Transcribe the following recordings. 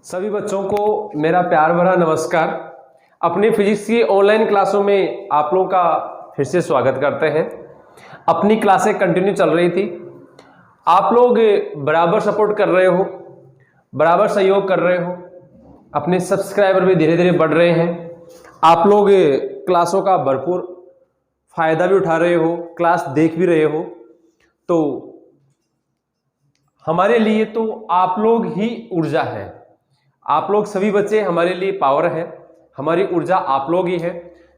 सभी बच्चों को मेरा प्यार भरा नमस्कार। अपनी फिजिक्स की ऑनलाइन क्लासों में आप लोगों का फिर से स्वागत करते हैं। अपनी क्लासें कंटिन्यू चल रही थी, आप लोग बराबर सपोर्ट कर रहे हो, बराबर सहयोग कर रहे हो, अपने सब्सक्राइबर भी धीरे धीरे बढ़ रहे हैं। आप लोग क्लासों का भरपूर फायदा भी उठा रहे हो, क्लास देख भी रहे हो, तो हमारे लिए तो आप लोग ही ऊर्जा है। आप लोग सभी बच्चे हमारे लिए पावर है, हमारी ऊर्जा आप लोग ही है।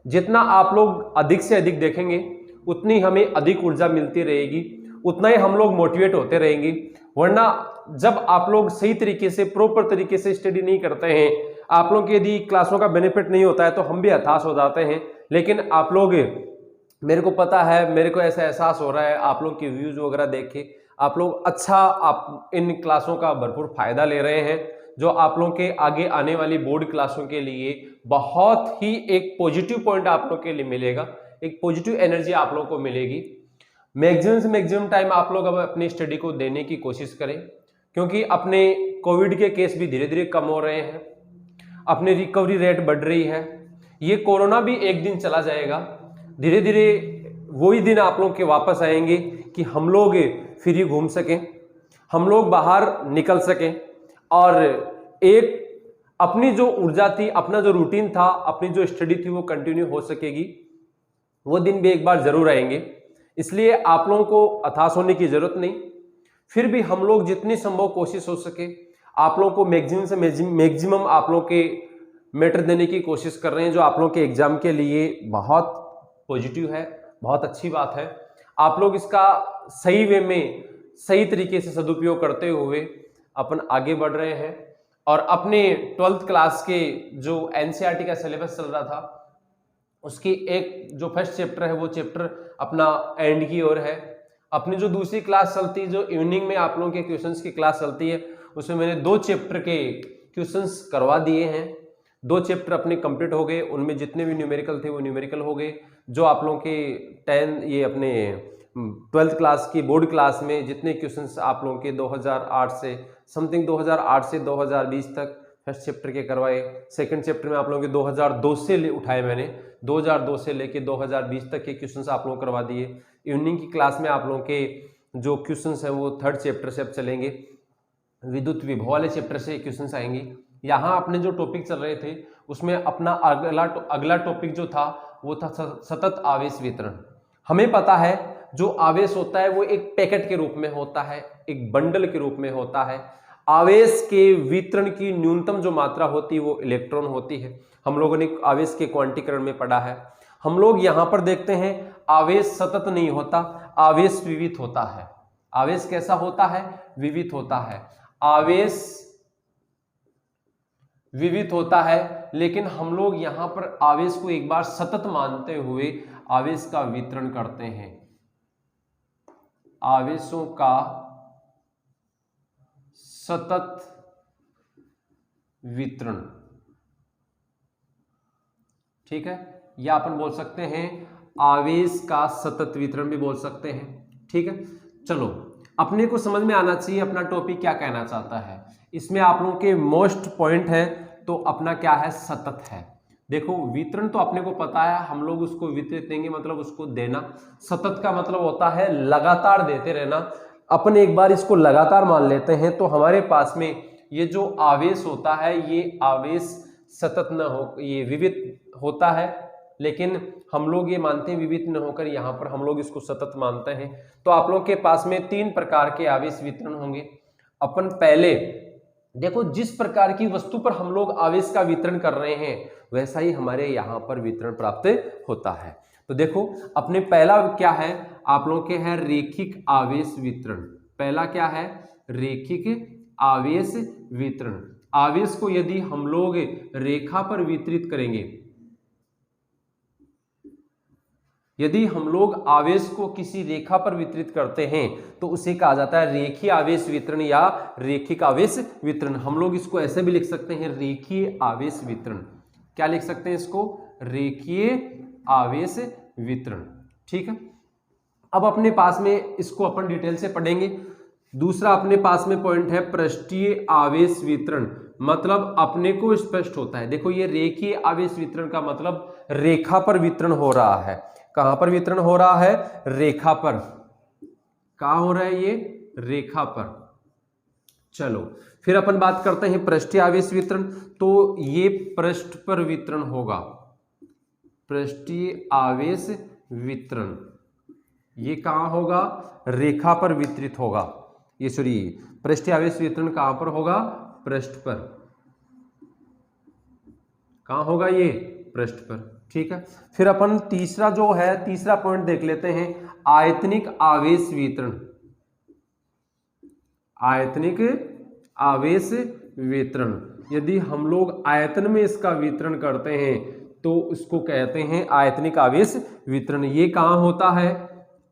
जितना आप लोग अधिक से अधिक देखेंगे उतनी हमें अधिक ऊर्जा मिलती रहेगी, उतना ही हम लोग मोटिवेट होते रहेंगे। वरना जब आप लोग सही तरीके से प्रॉपर तरीके से स्टडी नहीं करते हैं, आप लोग के यदि क्लासों का बेनिफिट नहीं होता है तो हम भी हताश हो जाते हैं। लेकिन आप लोग, मेरे को पता है, मेरे को ऐसा एहसास हो रहा है आप लोग की व्यूज वगैरह देख के आप लोग आप इन क्लासों का भरपूर फायदा ले रहे हैं, जो आप लोगों के आगे आने वाली बोर्ड क्लासों के लिए बहुत ही एक पॉजिटिव पॉइंट आप लोग के लिए मिलेगा, एक पॉजिटिव एनर्जी आप लोगों को मिलेगी। मैक्सिमम से मैक्सिमम टाइम आप लोग अब अपनी स्टडी को देने की कोशिश करें, क्योंकि अपने कोविड के केस भी धीरे धीरे कम हो रहे हैं, अपनी रिकवरी रेट बढ़ रही है। ये कोरोना भी एक दिन चला जाएगा, धीरे धीरे वही दिन आप लोग के वापस आएंगे कि हम लोग फ्री घूम सकें, हम लोग बाहर निकल सकें और एक अपनी जो ऊर्जा थी, अपना जो रूटीन था, अपनी जो स्टडी थी वो कंटिन्यू हो सकेगी। वो दिन भी एक बार जरूर आएंगे, इसलिए आप लोगों को हताश होने की जरूरत नहीं। फिर भी हम लोग जितनी संभव कोशिश हो सके आप लोगों को मैक्सिमम से मैक्सिमम आप लोग के मैटर देने की कोशिश कर रहे हैं, जो आप लोग के एग्जाम के लिए बहुत पॉजिटिव है, बहुत अच्छी बात है। आप लोग इसका सही वे में सही तरीके से सदुपयोग करते हुए अपन आगे बढ़ रहे हैं। और अपने 12th क्लास के जो एनसीईआरटी का सिलेबस चल रहा था उसकी एक जो फर्स्ट चैप्टर है वो चैप्टर अपना एंड की ओर है। अपनी जो दूसरी क्लास चलती है, जो इवनिंग में आप लोगों के क्वेश्चंस की क्लास चलती है, उसमें मैंने 2 चैप्टर के क्वेश्चंस करवा दिए हैं। 2 चैप्टर अपने कंप्लीट हो गए, उनमें जितने भी न्यूमेरिकल थे वो न्यूमेरिकल हो गए। जो आप लोगों के अपने 12th क्लास की बोर्ड क्लास में जितने क्वेश्चंस आप लोगों के 2008 से समथिंग 2008 से 2020 तक फर्स्ट चैप्टर के करवाए। सेकंड चैप्टर में आप लोगों के 2002 से उठाए मैंने, 2002 से लेके 2020 तक के क्वेश्चंस आप लोगों को करवा दिए। इवनिंग की क्लास में आप लोगों के जो क्वेश्चंस हैं वो 3rd चैप्टर से अब चलेंगे, विद्युत विभव वाले चैप्टर से क्वेश्चंस आएंगे। यहाँ अपने जो टॉपिक चल रहे थे उसमें अपना अगला टॉपिक जो था वो था सतत आवेश वितरण। हमें पता है जो आवेश होता है वो एक पैकेट के रूप में होता है, एक बंडल के रूप में होता है। आवेश के वितरण की न्यूनतम जो मात्रा होती है वो इलेक्ट्रॉन होती है। हम लोगों ने आवेश के क्वांटीकरण में पढ़ा है। हम लोग यहां पर देखते हैं आवेश सतत नहीं होता, आवेश विवित होता है। आवेश कैसा होता है? विवित होता है। आवेश विवित होता है, लेकिन हम लोग यहां पर आवेश को एक बार सतत मानते हुए आवेश का वितरण करते हैं। आवेशों का सतत वितरण, ठीक है, या अपन बोल सकते हैं आवेश का सतत वितरण भी बोल सकते हैं। ठीक है, चलो अपने को समझ में आना चाहिए अपना टॉपिक क्या कहना चाहता है। इसमें आप लोगों के मोस्ट पॉइंट है तो अपना क्या है? सतत है। देखो वितरण तो अपने को पता है, हम लोग उसको वितरित देंगे मतलब उसको देना। सतत का मतलब होता है लगातार देते रहना। अपन एक बार इसको लगातार मान लेते हैं तो हमारे पास में ये जो आवेश होता है ये आवेश सतत न हो, ये विवित होता है, लेकिन हम लोग ये मानते हैं विवित न होकर यहाँ पर हम लोग इसको सतत मानते हैं। तो आप लोग के पास में 3 प्रकार के आवेश वितरण होंगे। अपन पहले देखो जिस प्रकार की वस्तु पर हम लोग आवेश का वितरण कर रहे हैं वैसा ही हमारे यहाँ पर वितरण प्राप्त होता है। तो देखो अपने पहला क्या है आप लोग के है रेखिक आवेश वितरण। पहला क्या है? रेखिक आवेश वितरण। आवेश को यदि हम लोग रेखा पर वितरित करेंगे, यदि हम लोग आवेश को किसी रेखा पर वितरित करते हैं तो उसे कहा जाता है रेखीय आवेश वितरण या रेखिक आवेश वितरण। हम लोग इसको ऐसे भी लिख सकते हैं रेखीय आवेश वितरण। क्या लिख सकते हैं इसको? रेखीय आवेश वितरण। ठीक है, अब अपने पास में इसको अपन डिटेल से पढ़ेंगे। दूसरा अपने पास में पॉइंट है पृष्ठीय आवेश वितरण। मतलब अपने को स्पष्ट होता है। देखो ये रेखीय आवेश वितरण का मतलब रेखा पर वितरण हो रहा है। कहां पर वितरण हो रहा है? रेखा पर। कहां हो रहा है ये? रेखा पर। चलो फिर अपन बात करते हैं पृष्ठीय आवेश वितरण। तो ये पृष्ठ पर वितरण होगा, पृष्ठीय आवेश वितरण। ये कहां होगा? रेखा पर वितरित होगा। ये सॉरी, पृष्ठीय आवेश वितरण कहां पर होगा? पृष्ठ पर। कहां होगा ये? पृष्ठ पर। ठीक है, फिर अपन तीसरा जो है, तीसरा पॉइंट देख लेते हैं, आयतनिक आवेश वितरण। आयतनिक आवेश वितरण, यदि हम लोग आयतन में इसका वितरण करते हैं तो उसको कहते हैं आयतनिक आवेश वितरण। ये कहां होता है?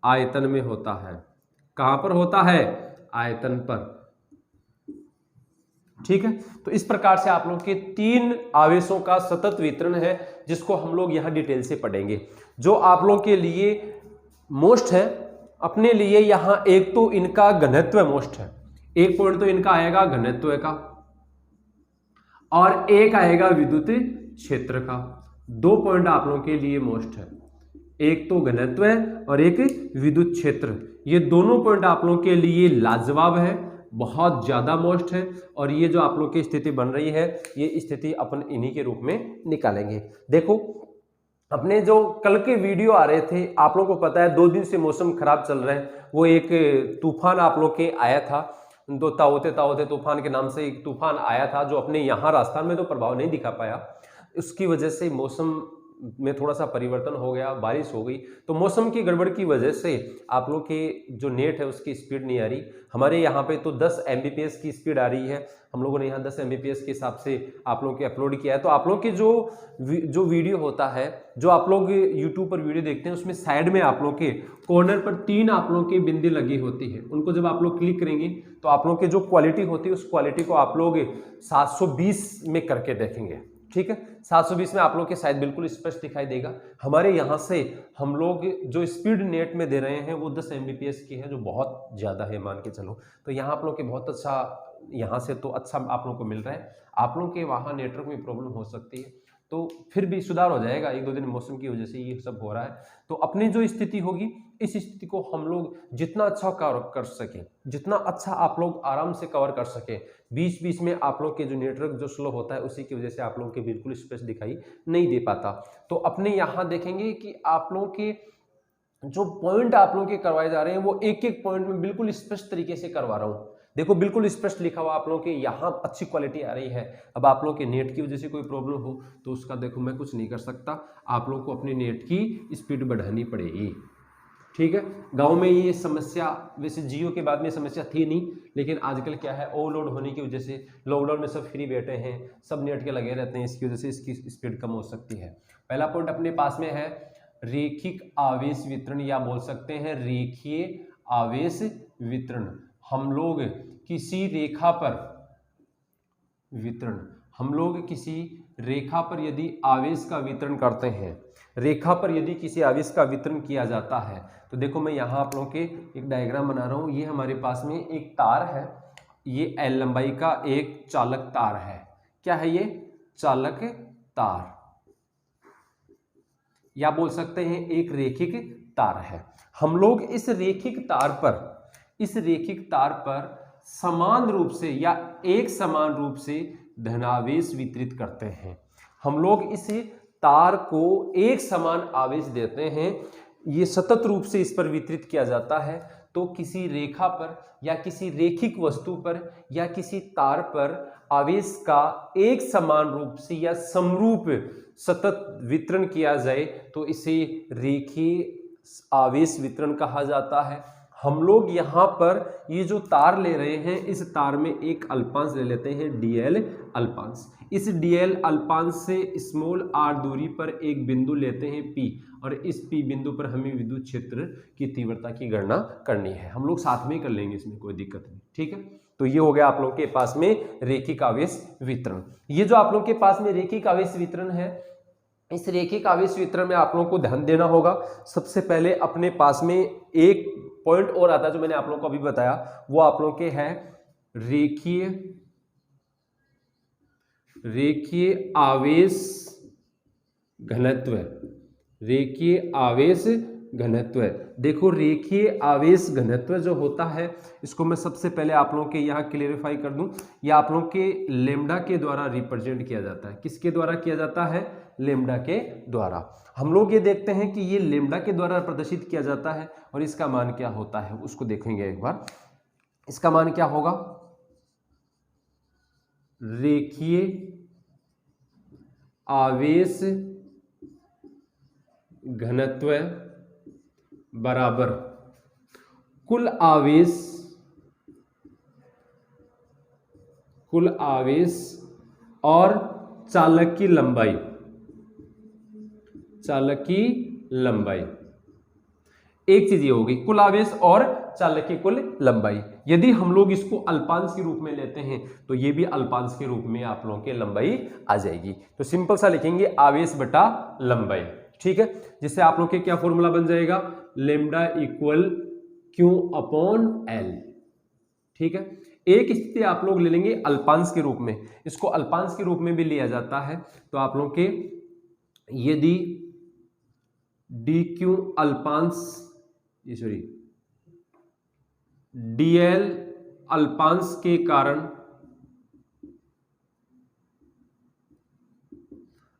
आयतन में होता है। कहां पर होता है? आयतन पर। ठीक है, तो इस प्रकार से आप लोग के 3 आवेशों का सतत वितरण है, जिसको हम लोग यहां डिटेल से पढ़ेंगे। जो आप लोग के लिए मोस्ट है अपने लिए यहां, एक तो इनका घनत्व मोस्ट है। एक पॉइंट तो इनका आएगा घनत्व का, और एक आएगा विद्युत क्षेत्र का। 2 पॉइंट आप लोगों के लिए मोस्ट है, एक तो घनत्व और एक विद्युत क्षेत्र। ये दोनों पॉइंट आप लोगों के लिए लाजवाब है, बहुत ज्यादा मोस्ट है, और ये जो आप लोग की स्थिति बन रही है, ये स्थिति अपन इन्हीं के रूप में निकालेंगे। देखो अपने जो कल के वीडियो आ रहे थे, आप लोगों को पता है 2 दिन से मौसम खराब चल रहा है। वो एक तूफान आप लोग के आया था, तो ताओते तूफान के नाम से एक तूफान आया था, जो अपने यहाँ राजस्थान में तो प्रभाव नहीं दिखा पाया। उसकी वजह से मौसम में थोड़ा सा परिवर्तन हो गया, बारिश हो गई, तो मौसम की गड़बड़ की वजह से आप लोग के जो नेट है उसकी स्पीड नहीं आ रही। हमारे यहाँ पे तो 10 Mbps की स्पीड आ रही है। हम लोगों ने यहाँ 10 Mbps के हिसाब से आप लोग के अपलोड किया है। तो आप लोग के जो वीडियो होता है, जो आप लोग यूट्यूब पर वीडियो देखते हैं, उसमें साइड में आप लोग के कॉर्नर पर 3 आप लोग की बिंदी लगी होती है। उनको जब आप लोग क्लिक करेंगे तो आप लोग की जो क्वालिटी होती है, उस क्वालिटी को आप लोग 720 में करके देखेंगे। ठीक है, 720 में आप लोग के शायद बिल्कुल स्पष्ट दिखाई देगा। हमारे यहाँ से हम लोग जो स्पीड नेट में दे रहे हैं वो 10 Mbps की है, जो बहुत ज़्यादा है मान के चलो। तो यहाँ आप लोग के बहुत अच्छा, यहाँ से तो अच्छा आप लोग को मिल रहा है। आप लोग के वहाँ नेटवर्क में प्रॉब्लम हो सकती है, तो फिर भी सुधार हो जाएगा। 1-2 दिन मौसम की वजह से ये सब हो रहा है। तो अपनी जो स्थिति होगी, इस स्थिति को हम लोग जितना अच्छा कवर कर सके, जितना अच्छा आप लोग आराम से कवर कर सके। बीच बीच में आप लोग के जो नेटवर्क जो स्लो होता है, उसी की वजह से आप लोग के बिल्कुल स्पेस दिखाई नहीं दे पाता। तो अपने यहाँ देखेंगे कि आप लोग के जो पॉइंट आप लोग के करवाए जा रहे हैं, वो एक एक पॉइंट में बिल्कुल स्पष्ट तरीके से करवा रहा हूँ। देखो बिल्कुल स्पष्ट लिखा हुआ आप लोग के यहाँ अच्छी क्वालिटी आ रही है। अब आप लोग के नेट की वजह से कोई प्रॉब्लम हो तो उसका देखो मैं कुछ नहीं कर सकता, आप लोग को अपने नेट की स्पीड बढ़ानी पड़ेगी। ठीक है, गांव में ये समस्या, वैसे जियो के बाद में समस्या थी नहीं, लेकिन आजकल क्या है, ओवरलोड होने की वजह से लॉकडाउन में सब फ्री बैठे हैं, सब नेट के लगे रहते हैं, इसकी वजह से इसकी स्पीड कम हो सकती है। पहला पॉइंट अपने पास में है रेखिक आवेश वितरण, या बोल सकते हैं रेखीय आवेश वितरण। हम लोग किसी रेखा पर वितरण, हम लोग किसी रेखा पर यदि आवेश का वितरण करते हैं, रेखा पर यदि किसी आवेश का वितरण किया जाता है, तो देखो मैं यहाँ आप लोगों के एक डायग्राम बना रहा हूँ। ये हमारे पास में एक तार है, ये L लंबाई का एक चालक तार है। क्या है ये? चालक तार, या बोल सकते हैं एक रेखिक तार है। हम लोग इस रेखिक तार पर समान रूप से या एक समान रूप से धनावेश वितरित करते हैं। हम लोग इस तार को एक समान आवेश देते हैं, ये सतत रूप से इस पर वितरित किया जाता है। तो किसी रेखा पर या किसी रेखिक वस्तु पर या किसी तार पर आवेश का एक समान रूप से या समरूप सतत वितरण किया जाए तो इसे रेखीय आवेश वितरण कहा जाता है। हम लोग यहाँ पर ये जो तार ले रहे हैं, इस तार में एक अल्पांश ले लेते हैं, dl अल्पांश। इस dl अल्पांश से स्मॉल r दूरी पर एक बिंदु लेते हैं P, और इस P बिंदु पर हमें विद्युत क्षेत्र की तीव्रता की गणना करनी है। हम लोग साथ में ही कर लेंगे, इसमें कोई दिक्कत नहीं। ठीक है, तो ये हो गया आप लोग के पास में रेखिक आवेश वितरण। ये जो आप लोग के पास में रेखिक आवेश वितरण है, इस रेखिक आवेश वितरण में आप लोगों को ध्यान देना होगा। सबसे पहले अपने पास में एक पॉइंट और आता है जो मैंने आप लोगों को अभी बताया, वो आप लोगों के है रेखीय रेखीय आवेश घनत्व, रेखीय आवेश घनत्व। देखो रेखीय आवेश घनत्व जो होता है इसको मैं सबसे पहले आप लोगों के यहाँ क्लेरिफाई कर दूं, ये आप लोगों के लेमडा के द्वारा रिप्रेजेंट किया जाता है। किसके द्वारा किया जाता है? लेमडा के द्वारा। हम लोग ये देखते हैं कि ये लेमडा के द्वारा प्रदर्शित किया जाता है और इसका मान क्या होता है उसको देखेंगे एक बार। इसका मान क्या होगा? रेखीय आवेश घनत्व बराबर कुल आवेश और चालक की लंबाई, चालक की लंबाई। एक चीज ये होगी कुल आवेश और चालक की कुल लंबाई। यदि हम लोग इसको अल्पांश के रूप में लेते हैं तो ये भी अल्पांश के रूप में आप लोगों के लंबाई आ जाएगी। तो सिंपल सा लिखेंगे आवेश बटा लंबाई, ठीक है, जिससे आप लोग के क्या फॉर्मूला बन जाएगा? Lambda equal q upon L, ठीक है। एक स्थिति आप लोग ले लेंगे अल्पांश के रूप में, इसको अल्पांश के रूप में भी लिया जाता है। तो आप लोग के यदि डी क्यू अल्पांश, सॉरी डीएल अल्पांश के कारण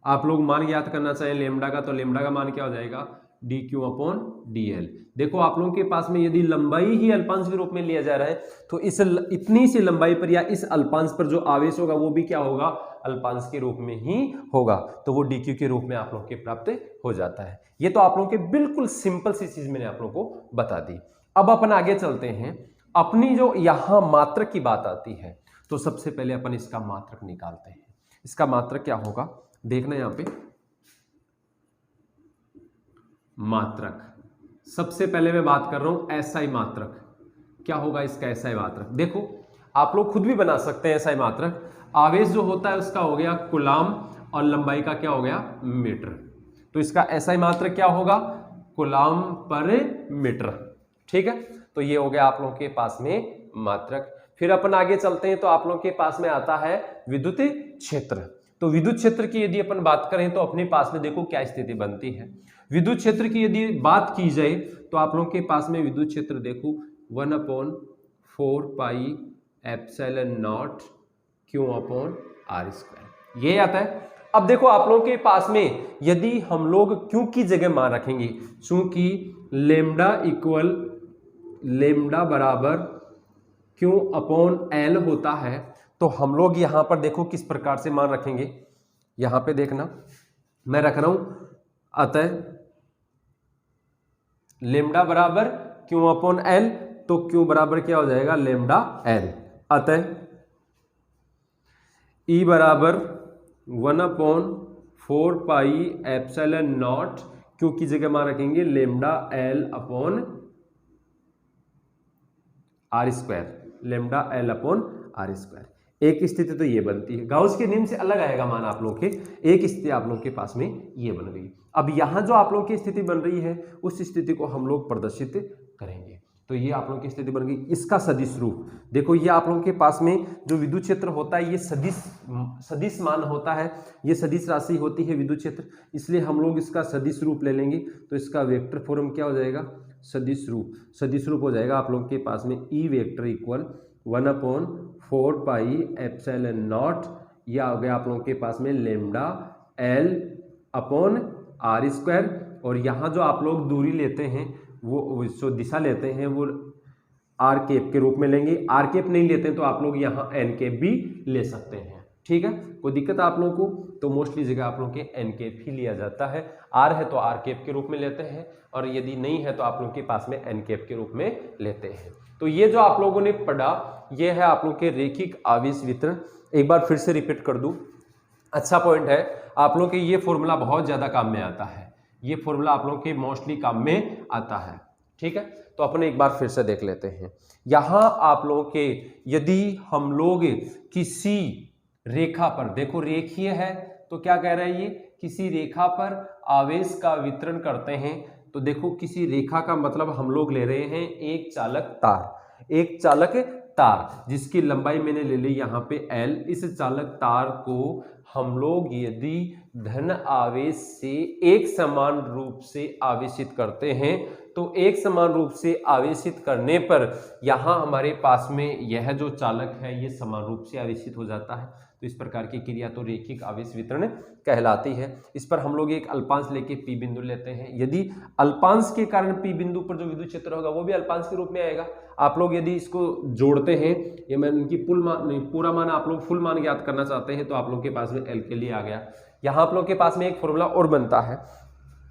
आप लोग मान ज्ञात करना चाहें लेमडा का, तो लेमडा का मान क्या हो जाएगा? D Q upon D L. देखो आप लोगों के पास में यदि लंबाई ही अल्पांश के रूप में लिया जा रहा है तो इस इतनी सी लंबाई पर या इस अल्पांश पर जो आवेश होगा वो भी क्या होगा? अल्पांश के रूप में ही होगा। तो वो डी क्यू के रूप में आप लोग के प्राप्त हो जाता है। ये तो आप लोगों के बिल्कुल सिंपल सी चीज मैंने आप लोगों को बता दी। अब अपन आगे चलते हैं, अपनी जो यहां मात्रक की बात आती है तो सबसे पहले अपन इसका मात्रक निकालते हैं। इसका मात्रक क्या होगा देखना यहां पे। मात्रक सबसे पहले मैं बात कर रहा हूं एसआई मात्रक। क्या होगा इसका एसआई मात्रक? देखो आप लोग खुद भी बना सकते हैं एसआई मात्रक। आवेश जो होता है उसका हो गया कूलाम और लंबाई का क्या हो गया? मीटर। तो इसका एसआई मात्रक क्या होगा? कूलाम पर मीटर, ठीक है। तो ये हो गया आप लोगों के पास में मात्रक। फिर अपन आगे चलते हैं तो आप लोगों के पास में आता है विद्युत क्षेत्र। तो विद्युत क्षेत्र की यदि अपन बात करें तो अपने पास में देखो क्या स्थिति बनती है। विद्युत क्षेत्र की यदि बात की जाए तो आप लोगों के पास में विद्युत क्षेत्र देखो 1/4 pi epsilon naught q upon r square, ये आता है। अब देखो आप लोगों के पास में यदि हम लोग क्यू की जगह मान रखेंगे, चूंकि लेमडा बराबर क्यू अपॉन एल होता है, तो हम लोग यहां पर देखो किस प्रकार से मान रखेंगे। यहां पे देखना मैं रख रहा हूं, अतः लेमडा बराबर क्यू अपॉन एल, तो क्यू बराबर क्या हो जाएगा? Lambda L. अतः ई बराबर 1/4 पाई एप्सिलॉन नॉट, क्यू की जगह मान रखेंगे lambda L upon r square, lambda L upon r square. एक स्थिति तो ये बनती है, गाउस के नियम से अलग आएगा मान आप लोग के। एक स्थिति आप लोग के पास में ये बन गई। अब यहां जो आप लोग की स्थिति बन रही है उस स्थिति को हम लोग प्रदर्शित करेंगे। तो ये आप लोगों की स्थिति बन गई। इसका सदिश रूप देखो, ये आप लोगों के पास में जो विद्युत क्षेत्र होता है ये सदिश मान होता है, ये सदिश राशि होती है विद्युत क्षेत्र, इसलिए हम लोग इसका सदिश रूप ले लेंगे। तो इसका वेक्टर फॉर्म क्या हो जाएगा? सदिश रूप। सदिश रूप हो जाएगा आप लोगों के पास में E vector equal 1/4 pi epsilon naught, या हो गया आप लोगों के पास में lambda L upon r square. और यहाँ जो आप लोग दूरी लेते हैं वो जो दिशा लेते हैं वो आर कैप के रूप में लेंगे। आर कैप नहीं लेते हैं तो आप लोग यहाँ एन कैप भी ले सकते हैं, ठीक है। कोई दिक्कत आप लोगों को? तो मोस्टली जगह आप लोगों के एन कैप ही लिया जाता है। आर है तो आर कैप के रूप में लेते हैं, और यदि नहीं है तो आप लोगों के पास में एन कैप के रूप में लेते हैं। तो ये जो आप लोगों ने पढ़ा ये है आप लोगों के रैखिक आवेश वितरण। एक बार फिर से रिपीट कर दूं, अच्छा पॉइंट है, आप लोगों के ये फॉर्मूला बहुत ज्यादा काम में आता है। ये फॉर्मूला आप लोगों के मोस्टली काम में आता है, ठीक है। तो अपन एक बार फिर से देख लेते हैं। यहां आप लोगों के यदि हम लोग किसी रेखा पर, देखो रेखीय है तो क्या कह रहा है ये, किसी रेखा पर आवेश का वितरण करते हैं। तो देखो किसी रेखा का मतलब हम लोग ले रहे हैं एक चालक तार। एक चालक तार जिसकी लंबाई मैंने ले ली यहाँ पे L, इस चालक तार को हम लोग यदि धन आवेश से एक समान रूप से आवेशित करते हैं तो एक समान रूप से आवेशित करने पर यहाँ हमारे पास में यह जो चालक है ये समान रूप से आवेशित हो जाता है। तो इस प्रकार की क्रिया तो रैखिक आवेश वितरण कहलाती है। इस पर हम लोग एक अल्पांश लेके P बिंदु लेते हैं। यदि अल्पांश के कारण P बिंदु पर जो विद्युत क्षेत्र होगा वो भी अल्पांश के रूप में आएगा। आप लोग यदि इसको जोड़ते हैं, ये मैं इनकी पूरा मान आप लोग फुल मान ज्ञात करना चाहते हैं तो आप लोग के पास में L के लिए आ गया। यहाँ आप लोग के पास में एक फॉर्मूला और बनता है।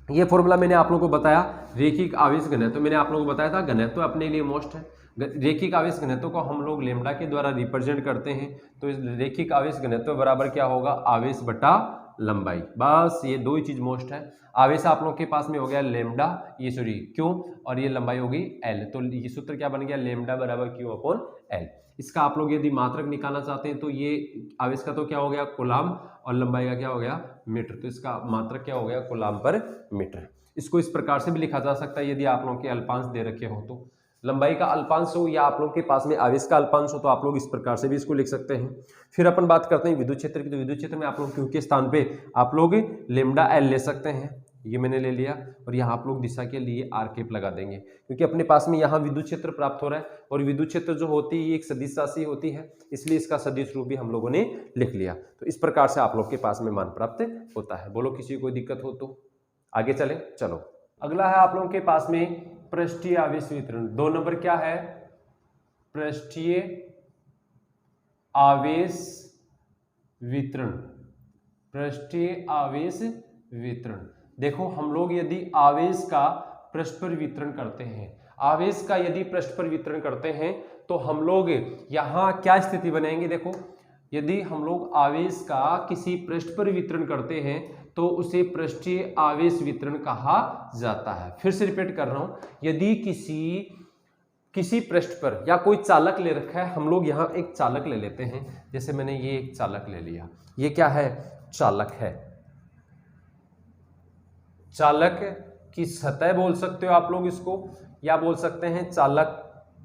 ये फॉर्मूला मैंने आप लोगों को बताया रैखिक आवेश घनत्व, मैंने आप लोगों को बताया था घनत्व अपने लिए मोस्ट है। रैखिक आवेश घनत्व को हम लोग लेमडा के द्वारा रिप्रेजेंट करते हैं। तो इस रैखिक आवेश घनत्व बराबर क्या होगा, आवेश बटा लंबाई। बस ये दो ही चीज मोस्ट है। आवेश आप लोग के पास में हो गया लेमडा, ये सॉरी क्यू, और ये लंबाई होगी एल। तो ये सूत्र क्या बन गया, लेमडा बराबर क्यू अपॉन एल। इसका आप लोग यदि मात्रक निकालना चाहते हैं तो ये आवेश का तो क्या हो गया कूलाम, और लंबाई का क्या हो गया मीटर। तो इसका मात्रक क्या हो गया कूलाम पर मीटर। इसको इस प्रकार से भी लिखा जा सकता है यदि आप लोगों के अल्पांश दे रखे हो तो, लंबाई का अल्पांश हो या आप लोग के पास में आवेश का अल्पांश हो तो आप लोग इस प्रकार से भी इसको लिख सकते हैं। फिर अपन बात करते हैं विद्युत क्षेत्र की। तो विद्युत क्षेत्र में आप लोग क्यू के स्थान पे आप लोग लेमडा एल ले सकते हैं, ये मैंने ले लिया, और यहाँ आप लोग दिशा के लिए आर कैप लगा देंगे क्योंकि अपने पास में यहाँ विद्युत क्षेत्र प्राप्त हो रहा है, और विद्युत क्षेत्र जो होती है ये एक सदिश राशि होती है, इसलिए इसका सदिश रूप भी हम लोगों ने लिख लिया। तो इस प्रकार से आप लोग के पास में मान प्राप्त होता है। बोलो किसी को कोई दिक्कत हो तो आगे चले। चलो अगला है आप लोगों के पास में पृष्ठीय आवेश वितरण। 2 नंबर क्या है, पृष्ठीय आवेश वितरण। पृष्ठीय आवेश वितरण, देखो हम लोग यदि आवेश का पृष्ठ पर वितरण करते हैं, आवेश का यदि पृष्ठ पर वितरण करते हैं तो हम लोग यहाँ क्या स्थिति बनाएंगे। देखो यदि हम लोग आवेश का किसी पृष्ठ पर वितरण करते हैं तो उसे पृष्ठीय आवेश वितरण कहा जाता है। फिर से रिपीट कर रहा हूं, यदि किसी पृष्ठ पर या कोई चालक ले रखा है, हम लोग यहाँ एक चालक ले लेते हैं, जैसे मैंने ये एक चालक ले लिया, ये क्या है चालक है। चालक की सतह बोल सकते हो आप लोग इसको, या बोल सकते हैं चालक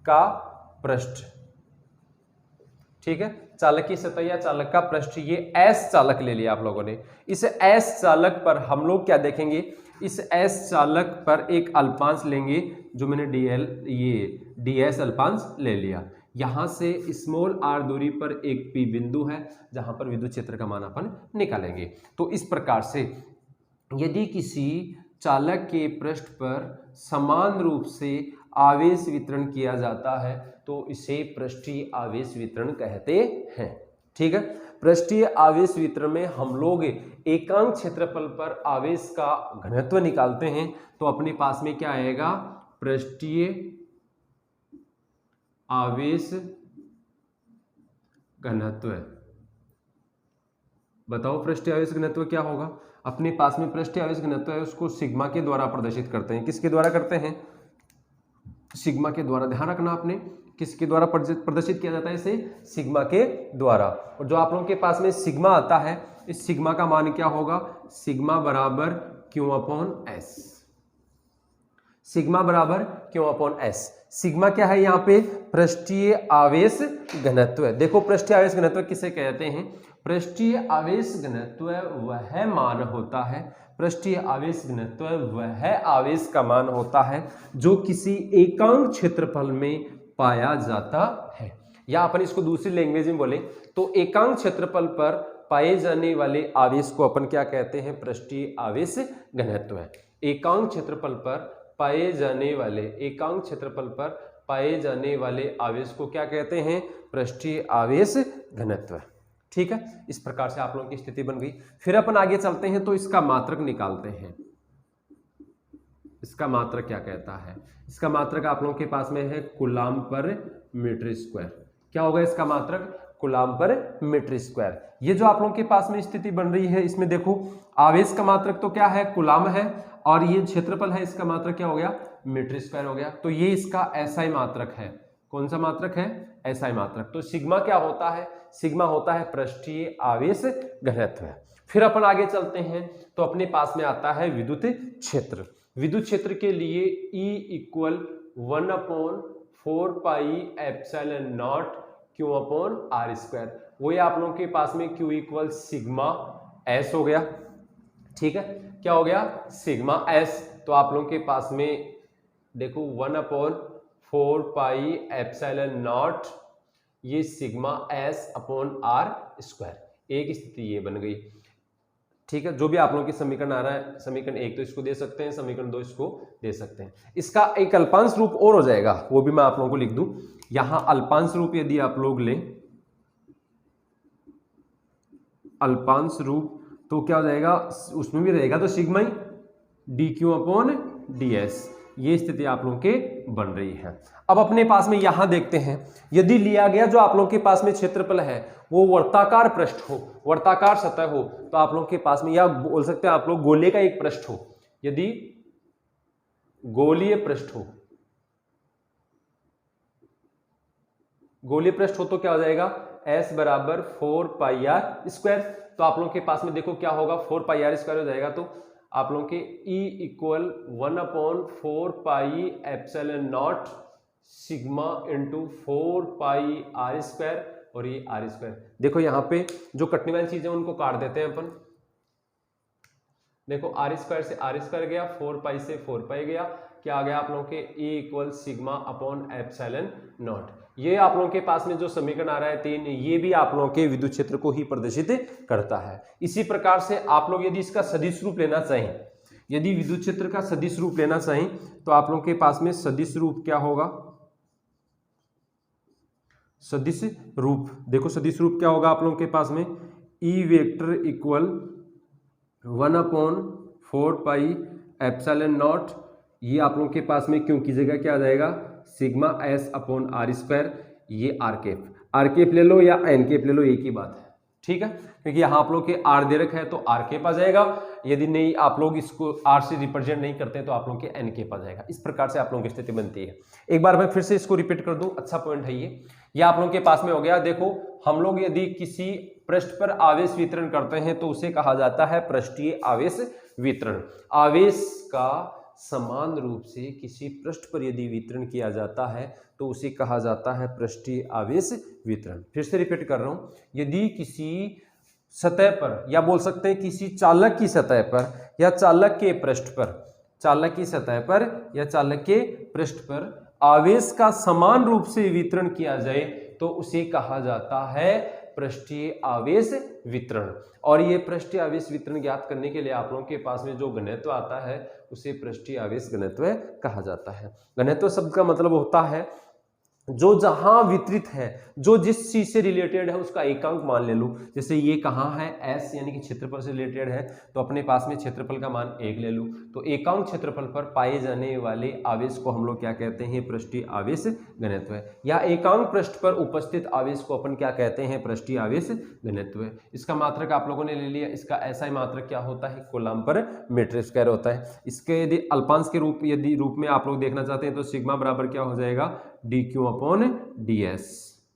का पृष्ठ, ठीक है, चालक की सतह या चालक का पृष्ठ। ये एस चालक ले लिया आप लोगों ने। इस एस चालक पर हम लोग क्या देखेंगे, इस एस चालक पर एक अल्पांश लेंगे जो मैंने ds अल्पांश ले लिया। यहां से स्मॉल r दूरी पर एक P बिंदु है जहां पर विद्युत क्षेत्र का मान अपन निकालेंगे। तो इस प्रकार से यदि किसी चालक के पृष्ठ पर समान रूप से आवेश वितरण किया जाता है तो इसे पृष्ठीय आवेश वितरण कहते हैं। ठीक है, पृष्ठीय आवेश वितरण में हम लोग एकांक क्षेत्रफल पर आवेश का घनत्व निकालते हैं तो अपने पास में क्या आएगा, पृष्ठीय आवेश घनत्व। बताओ पृष्ठीय आवेश घनत्व क्या होगा। अपने पास में पृष्ठीय आवेश घनत्व है, उसको सिग्मा के द्वारा प्रदर्शित करते हैं। किसके द्वारा करते हैं, सिग्मा के द्वारा। ध्यान रखना आपने, किसके द्वारा प्रदर्शित किया जाता है इसे, सिग्मा के द्वारा। और जो आप लोगों के पास में सिग्मा आता है, इस सिग्मा का मान क्या होगा, सिग्मा बराबर क्यू अपॉन एस। सिग्मा बराबर क्यू अपॉन एस। सिग्मा क्या है यहाँ पे, पृष्ठीय आवेश घनत्व है। देखो पृष्ठीय आवेश घनत्व किसे कहते हैं, पृष्ठीय आवेश घनत्व वह मान होता है, पृष्ठीय आवेश घनत्व वह आवेश का मान होता है जो किसी एकांक क्षेत्रफल में पाया जाता है। या अपन इसको दूसरी लैंग्वेज में बोले तो एकांक क्षेत्रफल पर पाए जाने वाले आवेश को अपन क्या कहते हैं, पृष्ठीय आवेश घनत्व है। एकांक क्षेत्रफल पर पाए जाने वाले, एकांक क्षेत्रफल पर पाए जाने वाले आवेश को क्या कहते हैं, पृष्ठीय आवेश घनत्व। ठीक है, इस प्रकार से आप लोगों की स्थिति बन गई। फिर अपन आगे चलते हैं तो इसका मात्रक निकालते हैं। इसका मात्रक क्या कहता है, इसका मात्रक आप लोगों के पास में है कूलाम पर मीटर स्क्वायर। क्या होगा इसका मात्रक, कूलाम पर मीटर स्क्वायर। ये जो आप लोगों के पास में स्थिति बन रही है, इसमें देखो आवेश का मात्रक तो क्या है, कूलाम है, और ये क्षेत्रफल है, इसका मात्रक क्या हो गया, मीटर स्क्वायर हो गया। तो ये इसका एसआई मात्रक है। कौन सा मात्रक है, एसआई मात्रक। तो सिग्मा क्या होता है, सिग्मा होता है पृष्ठीय आवेश घनत्व। फिर अपन आगे चलते हैं तो अपने पास में आता है विद्युत क्षेत्र। विद्युत क्षेत्र के लिए E = 1/r² 4 pi epsilon naught q upon r square. वही आप लोगों के पास में Q इक्वल सिग्मा एस हो गया, ठीक है। क्या हो गया? Sigma S. तो आप लोगों के पास में देखो 1 अपॉन 4 पाई एप्सिलॉन नॉट ये sigma S upon r square. एक स्थिति ये बन गई, ठीक है। जो भी आप लोगों की समीकरण आ रहा है, समीकरण 1 तो इसको दे सकते हैं, समीकरण 2 इसको दे सकते हैं। इसका एक अल्पांश रूप और हो जाएगा, वो भी मैं आप लोगों को लिख दूं। यहां अल्पांश रूप यदि आप लोग लें, अल्पांश रूप तो क्या हो जाएगा, उसमें भी रहेगा तो सिग्मा ही D Q upon D S. ये स्थिति आप लोगों के बन रही है। अब अपने पास में यहां देखते हैं, यदि लिया गया जो आप लोगों के पास में क्षेत्रफल है वो वर्ताकार पृष्ठ हो, वर्ताकार सतह हो, तो आप लोगों के पास में, या बोल सकते हैं आप लोग गोले का एक पृष्ठ हो, यदि गोलीय पृष्ठ हो, गोलीय पृष्ठ हो तो क्या हो जाएगा, S बराबर 4 पाई आर स्क्वायर। तो आप लोगों के पास में देखो क्या होगा, 4 पाई आर स्क्वायर हो जाएगा। तो आप लोगों के E equal 1 upon 4 pi epsilon naught sigma into 4 pi r square, और ये आर स्क्वायर। देखो यहाँ पे जो कटने वाली चीजें उनको काट देते हैं अपन। देखो आर स्क्वायर से आर स्क्वायर गया, 4 पाई से 4 पाई गया, क्या आ गया आप लोगों के E equal sigma upon epsilon naught. ये आप लोगों के पास में जो समीकरण आ रहा है 3, ये भी आप लोगों के विद्युत क्षेत्र को ही प्रदर्शित करता है। इसी प्रकार से आप लोग यदि इसका सदिश रूप लेना चाहें, यदि विद्युत क्षेत्र का सदिश रूप लेना चाहें, तो आप लोगों के पास में सदिश रूप क्या होगा, सदिश रूप देखो सदिश रूप क्या होगा आप लोगों के पास में, E vector equal 1 upon 4 pi epsilon naught, ये आप लोगों के पास में क्यों की जगह क्या आ जाएगा, sigma S upon r square. ये आर केप ले लो या एन केप ले लो, एक ही बात है, ठीक है। क्योंकि यहाँ आप लोग के आर दे रखा है तो आर केप आ जाएगा, यदि नहीं आप लोग इसको आर से रिप्रेजेंट नहीं करते हैं तो आप लोग के एन केप आ जाएगा। इस प्रकार से आप लोगों की स्थिति बनती है। एक बार मैं फिर से इसको रिपीट कर दूं, अच्छा पॉइंट है ये आप लोगों के पास में हो गया। देखो हम लोग यदि किसी पृष्ठ पर आवेश वितरण करते हैं तो उसे कहा जाता है पृष्ठीय आवेश वितरण। आवेश का समान रूप से किसी पृष्ठ पर यदि वितरण किया जाता है तो उसे कहा जाता है पृष्ठीय आवेश वितरण। फिर से रिपीट कर रहा हूं, यदि किसी सतह पर, या बोल सकते हैं किसी चालक की सतह पर या चालक के पृष्ठ पर, चालक की सतह पर या चालक के पृष्ठ पर आवेश का समान रूप से वितरण किया जाए तो उसे कहा जाता है पृष्ठीय आवेश वितरण। और ये पृष्ठीय आवेश वितरण ज्ञात करने के लिए आप लोगों के पास में जो घनत्व आता है उसे पृष्ठीय आवेश घनत्व कहा जाता है। घनत्व शब्द का मतलब होता है जो जहां वितरित है, जो जिस चीज से रिलेटेड है उसका एकांक मान ले लो। जैसे ये कहाँ है, S यानी कि क्षेत्रफल से रिलेटेड है, तो अपने पास में क्षेत्रफल का मान 1 ले लो। तो एकांक क्षेत्रफल पर पाए जाने वाले आवेश को हम लोग क्या कहते हैं, पृष्ठीय आवेश घनत्व है। या एकांक पृष्ठ पर उपस्थित आवेश को अपन क्या कहते हैं, पृष्ठीय आवेश घनत्व है। इसका मात्रक आप लोगों ने ले लिया, इसका ऐसा ही मात्रक क्या होता है, कूलम पर मीटर स्क्वायर होता है। इसके यदि अल्पांश के रूप में आप लोग देखना चाहते हैं तो सिग्मा बराबर क्या हो जाएगा, D Q upon D S,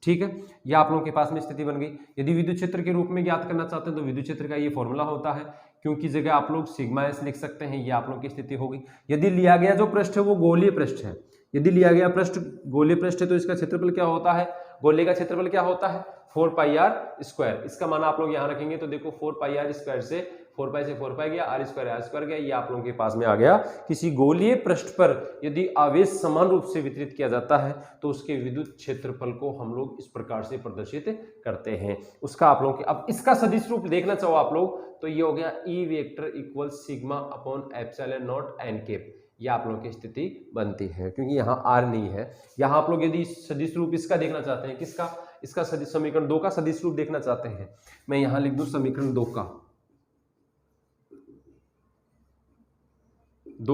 ठीक है। यह आप लोगों के पास में स्थिति बन गई। यदि विद्युत क्षेत्र के रूप में ज्ञात करना चाहते हैं तो विद्युत क्षेत्र का ये फॉर्मूला होता है, क्योंकि जगह आप लोग सिग्मा एस लिख सकते हैं। ये आप लोगों की स्थिति होगी। यदि लिया गया जो पृष्ठ है वो गोलीय पृष्ठ है, यदि लिया गया पृष्ठ गोलीय पृष्ठ है तो इसका क्षेत्रफल क्या होता है, गोले का क्षेत्रफल क्या होता है, 4 पाई आर स्क्वायर। इसका मान आप लोग यहां रखेंगे तो देखो 4 पाई आर स्क्वायर से 4 पाई से 4 पाई गया, आर स्क्वायर गया, ये आप लोगों के पास में आ गया। किसी गोलीय पृष्ठ पर यदि आवेश समान रूप से वितरित किया जाता है तो उसके विद्युत क्षेत्रफल को हम लोग इस प्रकार से प्रदर्शित करते हैं। उसका आप लोगों के, अब इसका सदिश रूप देखना चाहो आप लोग तो ये हो गया E vector equal sigma upon epsilon naught n cap. ये आप लोगों की स्थिति बनती है क्योंकि यहाँ आर नहीं है। यहाँ आप लोग यदि सदिश रूप इसका देखना चाहते हैं, किसका, इसका सदिश समीकरण 2 का सदिश रूप देखना चाहते हैं, मैं यहां लिख दूं समीकरण 2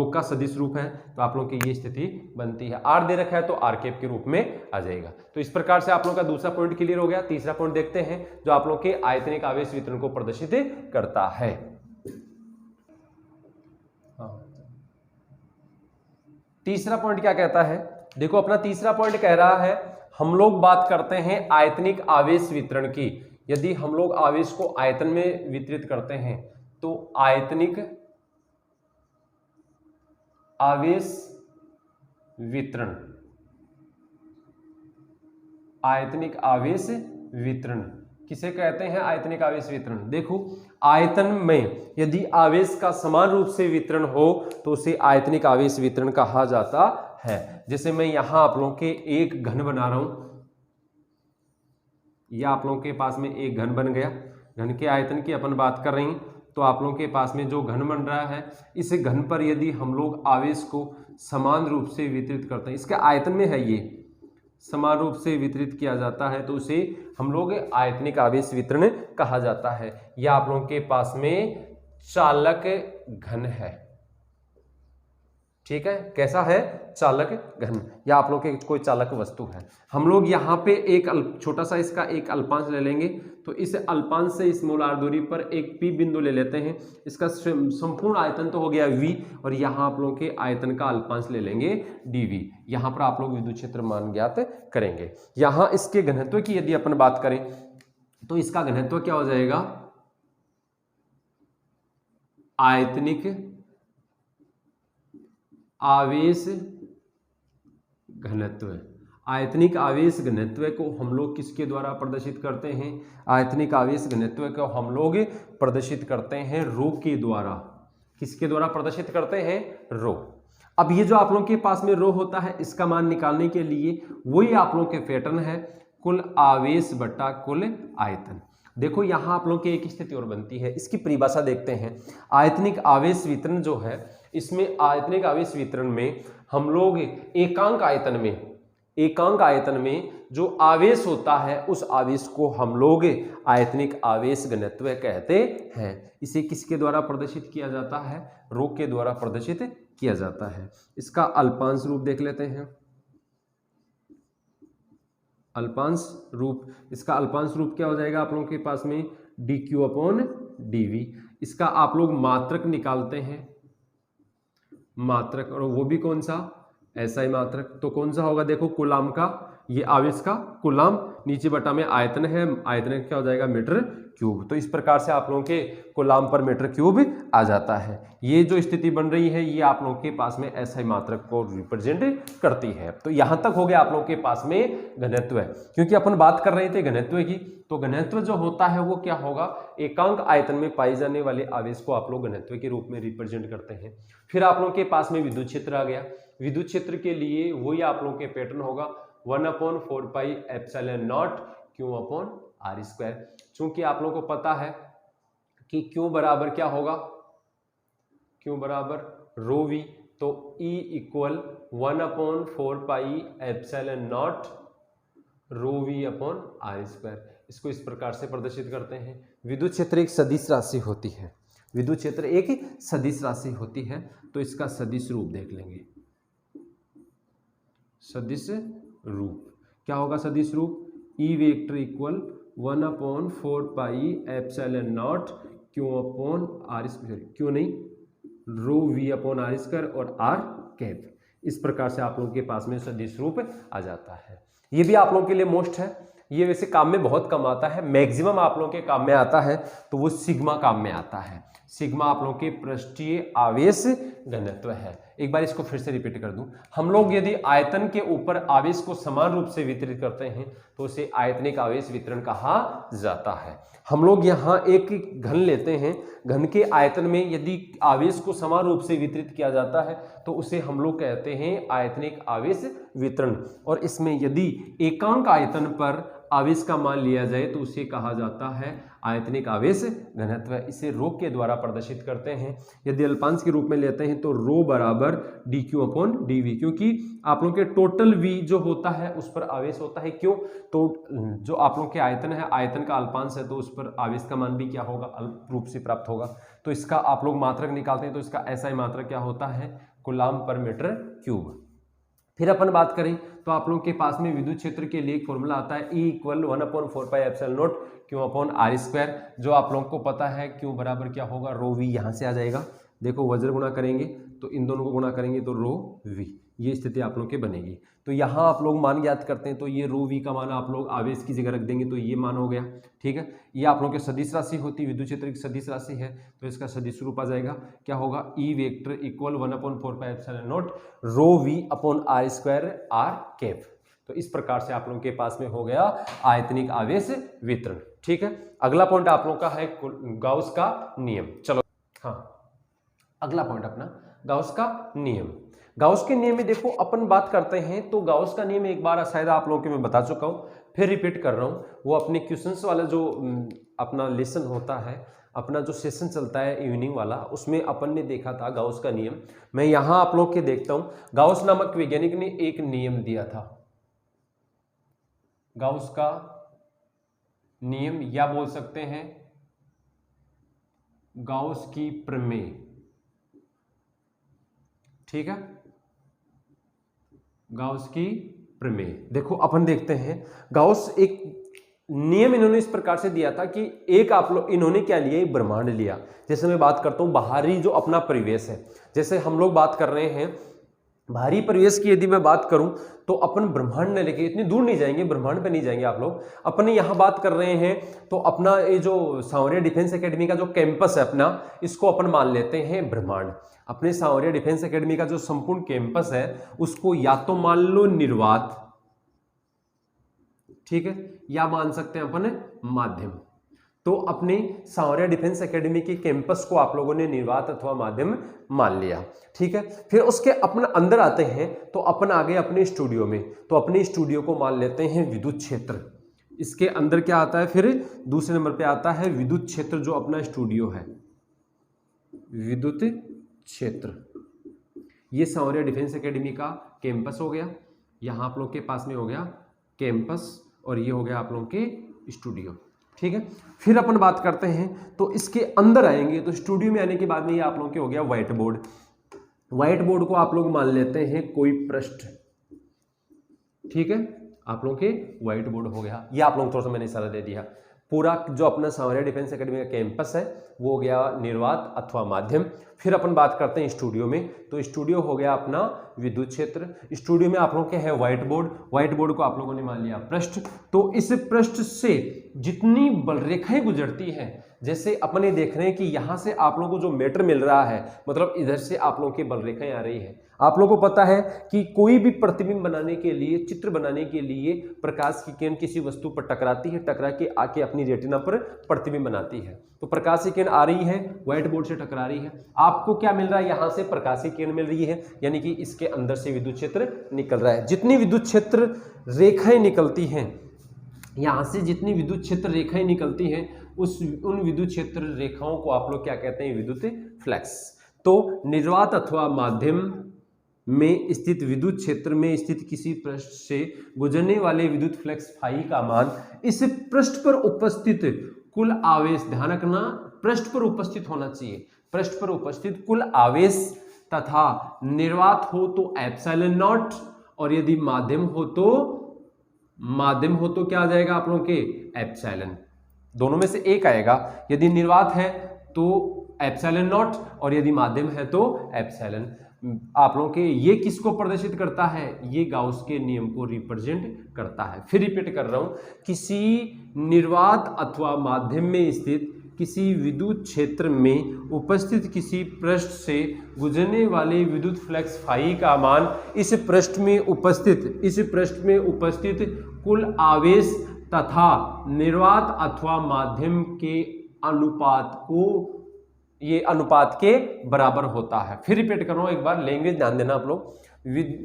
का सदिश रूप है तो आप लोगों की ये स्थिति बनती है। आर दे रखा है तो आर केप के रूप में आ जाएगा। तो इस प्रकार से आप लोगों का दूसरा पॉइंट क्लियर हो गया। तीसरा पॉइंट देखते हैं जो आप लोगों के आयतनिक आवेश वितरण को प्रदर्शित करता है। तीसरा पॉइंट क्या कहता है, देखो अपना तीसरा पॉइंट कह रहा है हम लोग बात करते हैं आयतनिक आवेश वितरण की। यदि हम लोग आवेश को आयतन में वितरित करते हैं तो आयतनिक आवेश वितरण आयतनिक आवेश वितरण किसे कहते हैं? आयतनिक आवेश वितरण। देखो आयतन में यदि आवेश का समान रूप से वितरण हो तो उसे आयतनिक आवेश वितरण कहा जाता है। जैसे मैं यहां आप लोगों के एक घन बना रहा हूं, यह आप लोगों के पास में एक घन बन गया। घन के आयतन की अपन बात कर रहे हैं, तो आप लोगों के पास में जो घन बन रहा है, इस घन पर यदि हम लोग आवेश को समान रूप से वितरित करते हैं, इसके आयतन में है ये, समान रूप से वितरित किया जाता है, तो उसे हम लोग आयतनिक आवेश वितरण कहा जाता है। यह आप लोगों के पास में चालक घन है। ठीक है, कैसा है? चालक घन, या आप लोग के कोई चालक वस्तु है। हम लोग यहाँ पे एक छोटा सा इसका एक अल्पांश ले लेंगे, तो इस अल्पांश से इस मोलार दूरी पर एक P बिंदु ले लेते हैं। इसका संपूर्ण आयतन तो हो गया V, और यहाँ आप लोग के आयतन का अल्पांश ले लेंगे dV। यहाँ पर आप लोग विद्युत क्षेत्र मान ज्ञात करेंगे। यहाँ इसके घनत्व की यदि अपन बात करें तो इसका घनत्व क्या हो जाएगा? आयतनिक आवेश घनत्व। आयतनिक आवेश घनत्व को हम लोग किसके द्वारा प्रदर्शित करते हैं? आयतनिक आवेश घनत्व को हम लोग प्रदर्शित करते हैं रो के द्वारा। किसके द्वारा प्रदर्शित करते हैं? रो। अब ये जो आप लोगों के पास में रो होता है, इसका मान निकालने के लिए वही आप लोगों के पैटर्न है, कुल आवेश बटा कुल आयतन। देखो यहां आप लोगों की एक स्थिति और बनती है, इसकी परिभाषा देखते हैं। आयतनिक आवेश वितरण जो है, इसमें आयतनिक आवेश वितरण में हम लोग एकांक आयतन में जो आवेश होता है, उस आवेश को हम लोग आयतनिक आवेश घनत्व कहते हैं। इसे किसके द्वारा प्रदर्शित किया जाता है? रो के द्वारा प्रदर्शित किया जाता है। इसका अल्पांश रूप देख लेते हैं। अल्पांश रूप, इसका अल्पांश रूप क्या हो जाएगा आप लोगों के पास में? dq upon dv। इसका आप लोग मात्रक निकालते हैं, मात्रक, और वो भी कौन सा? ऐसा ही मात्रक। तो कौन सा होगा? देखो कूलाम का, ये आवेश का कूलाम, नीचे बटा में आयतन है, आयतन क्या हो जाएगा? Metre cube. तो इस प्रकार से आप लोगों के कूलाम पर मीटर क्यूब आ जाता है। ये जो स्थिति बन रही है, ये आप लोगों के पास में ऐसा ही मात्रक को रिप्रेजेंट करती है। तो यहां तक हो गया आप लोगों के पास में घनत्व है। क्योंकि अपन बात कर रहे थे घनत्व की, तो घनत्व जो होता है वो क्या होगा? एकांक आयतन में पाई जाने वाले आवेश को आप लोग घनत्व के रूप में रिप्रेजेंट करते हैं। फिर आप लोगों के पास में विद्युत क्षेत्र आ गया। विद्युत क्षेत्र के लिए वही आप लोगों के पैटर्न होगा 1/4πε0 Q अपॉन R स्क्वायर। चूंकि आप लोगों को पता है कि Q बराबर क्या होगा? Q बराबर रो V, तो E इक्वल 1/4πε0 रो V अपॉन R स्क्वायर। इसको इस प्रकार से प्रदर्शित करते हैं। विद्युत क्षेत्र एक सदिश राशि होती है, विद्युत क्षेत्र एक सदिश राशि होती है, तो इसका सदिश रूप देख लेंगे। सदिश रूप क्या होगा? सदिश रूप E vector equal 1/4πε0 Q upon R square, क्यों नहीं, rho V upon R square और R कैप। इस प्रकार से आप लोगों के पास में सदिश रूप आ जाता है। ये भी आप लोगों के लिए मोस्ट है, ये वैसे काम में बहुत कम आता है, मैक्सिमम आप लोगों के काम में आता है तो वो सिग्मा काम में आता है। सिग्मा आप लोगों के पृष्ठीय आवेश घनत्व है। एक बार इसको फिर से रिपीट कर दूं, हम लोग यदि आयतन के ऊपर आवेश को समान रूप से वितरित करते हैं तो उसे आयतनिक आवेश वितरण कहा जाता है। हम लोग यहाँ एक घन लेते हैं, घन के आयतन में यदि आवेश को समान रूप से वितरित किया जाता है तो उसे हम लोग कहते हैं आयतनिक आवेश वितरण। और इसमें यदि एकांक आयतन पर आवेश का मान लिया जाए तो उसे कहा जाता है आयतनिक आवेश घनत्व। इसे रो के द्वारा प्रदर्शित करते हैं। यदि अल्पांश के रूप में लेते हैं तो रो बराबर dq अपॉन dv, क्योंकि आप लोगों के टोटल v जो होता है उस पर आवेश होता है। क्यों? तो जो आप लोगों के आयतन है, आयतन का अल्पांश है, तो उस पर आवेश का मान भी क्या होगा? अल्प रूप से प्राप्त होगा। तो इसका आप लोग मात्रक निकालते हैं तो इसका ऐसा ही मात्रक क्या होता है? कूलाम पर मीटर क्यूब। फिर अपन बात करें तो आप लोगों के पास में विद्युत क्षेत्र के लिए एक फॉर्मूला आता है E equal 1/4πε0 Q upon R square, जो आप लोगों को पता है Q बराबर क्या होगा? रो V। यहाँ से आ जाएगा, देखो वज्र गुणा करेंगे तो इन दोनों को गुणा करेंगे तो रो V, ये स्थिति आप लोगों के बनेगी। तो यहाँ आप लोग मान ज्ञात करते हैं तो ये रो V का मान आप लोग आवेश की जगह रख देंगे तो ये मान हो गया। ठीक है, ये आप लोगों की सदिश राशि होती है, विद्युत क्षेत्र की सदिश राशि है, तो इसका सदिश रूप आ जाएगा। क्या होगा? E वेक्टर इक्वल 1/4πε0 रो V upon R square R cap. तो इस प्रकार से आप लोगों के पास में हो गया आयतनिक आवेश वितरण। ठीक है, अगला पॉइंट आप लोगों का है गाउस का नियम। चलो हाँ, अगला पॉइंट अपना गाउस का नियम। गाउस के नियम में देखो अपन बात करते हैं तो गाउस का नियम एक बार शायद आप लोगों को मैं बता चुका हूं, फिर रिपीट कर रहा हूं। वो अपने क्वेश्चंस वाला जो अपना लेसन होता है, अपना जो सेशन चलता है इवनिंग वाला, उसमें अपन ने देखा था गाउस का नियम। मैं यहां आप लोग के देखता हूं, गाउस नामक वैज्ञानिक ने एक नियम दिया था, गाउस का नियम, या बोल सकते हैं गाउस की प्रमेय। ठीक है, गाउस की प्रमेय। देखो अपन देखते हैं, गाउस एक नियम इन्होंने इस प्रकार से दिया था कि एक आप लोग इन्होंने क्या लिया, एक ब्रह्मांड लिया। जैसे मैं बात करता हूं बाहरी जो अपना परिवेश है, जैसे हम लोग बात कर रहे हैं बाहरी परिवेश की, यदि मैं बात करूं तो अपन ब्रह्मांड ने लेके इतनी दूर नहीं जाएंगे, ब्रह्मांड पे नहीं जाएंगे आप लोग। अपने यहां बात कर रहे हैं तो अपना ये जो सांवरिया डिफेंस एकेडमी का जो कैंपस है अपना, इसको अपन मान लेते हैं ब्रह्मांड। अपने सांवरिया डिफेंस एकेडमी का जो संपूर्ण कैंपस है उसको या तो मान लो निर्वात, ठीक है, या मान सकते हैं अपन माध्यम। तो अपने सांवरिया डिफेंस एकेडमी के कैंपस को आप लोगों ने निर्वात अथवा माध्यम मान लिया। ठीक है, फिर उसके अपने अंदर आते हैं तो अपन आ गए अपने स्टूडियो में, तो अपने स्टूडियो को मान लेते हैं विद्युत क्षेत्र। इसके अंदर क्या आता है, फिर दूसरे नंबर पे आता है विद्युत क्षेत्र, जो अपना स्टूडियो है विद्युत क्षेत्र। ये सांवरिया डिफेंस एकेडमी का कैंपस हो गया, यहां आप लोग के पास में हो गया कैंपस, और ये हो गया आप लोगों के स्टूडियो। ठीक है, फिर अपन बात करते हैं तो इसके अंदर आएंगे तो स्टूडियो में आने के बाद में ये आप लोगों के हो गया व्हाइट बोर्ड। व्हाइट बोर्ड को आप लोग मान लेते हैं कोई पृष्ठ। ठीक है, आप लोगों के व्हाइट बोर्ड हो गया, ये आप लोग थोड़ा सा मैंने इशारा दे दिया। पूरा जो अपना सांवरिया डिफेंस एकेडमी का कैंपस है वो हो गया निर्वात अथवा माध्यम। फिर अपन बात करते हैं स्टूडियो में, तो स्टूडियो हो गया अपना विद्युत क्षेत्र। स्टूडियो में आप लोगों के है व्हाइट बोर्ड, व्हाइट बोर्ड को आप लोगों ने मान लिया पृष्ठ। तो इस पृष्ठ से जितनी बल रेखाएं गुजरती हैं, जैसे अपने देख रहे हैं कि यहां से आप लोगों को जो मैटर मिल रहा है, मतलब इधर से आप लोगों की बल रेखाएं आ रही है। आप लोगों को पता है कि कोई भी प्रतिबिंब बनाने के लिए, चित्र बनाने के लिए प्रकाश की किरण किसी वस्तु पर टकराती है, टकरा के आके अपनी रेटिना पर प्रतिबिंब बनाती है। तो प्रकाश की किरण आ रही है, व्हाइट बोर्ड से टकरा रही है, आपको क्या मिल रहा है, यहां से प्रकाश की किरण मिल रही है, यानी कि इसके अंदर से विद्युत क्षेत्र निकल रहा है। जितनी विद्युत क्षेत्र रेखाएं निकलती हैं, यहां से जितनी विद्युत क्षेत्र रेखाएं निकलती हैं, उन विद्युत क्षेत्र रेखाओं को आप लोग क्या कहते हैं, विद्युत फ्लक्स। तो निर्वात अथवा माध्यम में स्थित विद्युत क्षेत्र में स्थित किसी पृष्ठ से गुजरने वाले विद्युत फ्लक्स फाई का मान इस पृष्ठ पर उपस्थित कुल आवेश, ध्यान रखना पृष्ठ पर उपस्थित होना चाहिए, पृष्ठ पर उपस्थित कुल आवेश तथा निर्वात हो तो एप्सिलॉन नॉट, और यदि माध्यम हो तो क्या आ जाएगा आप लोगों के एप्सिलॉन। दोनों में से एक आएगा, यदि निर्वात है तो एप्सिलॉन नॉट, और यदि माध्यम है तो एप्सिलॉन। आप लोगों के ये किसको प्रदर्शित करता है, ये गाउस के नियम को रिप्रेजेंट करता है। फिर रिपीट कर रहा हूं, किसी निर्वात अथवा माध्यम में स्थित किसी विद्युत क्षेत्र में उपस्थित किसी पृष्ठ से गुजरने वाले विद्युत फ्लक्स फाई का मान इस पृष्ठ में उपस्थित कुल आवेश तथा निर्वात अथवा माध्यम के अनुपात के बराबर होता है। फिर रिपीट कर रहा हूं एक बार, लैंग्वेज ध्यान देना आप लोग।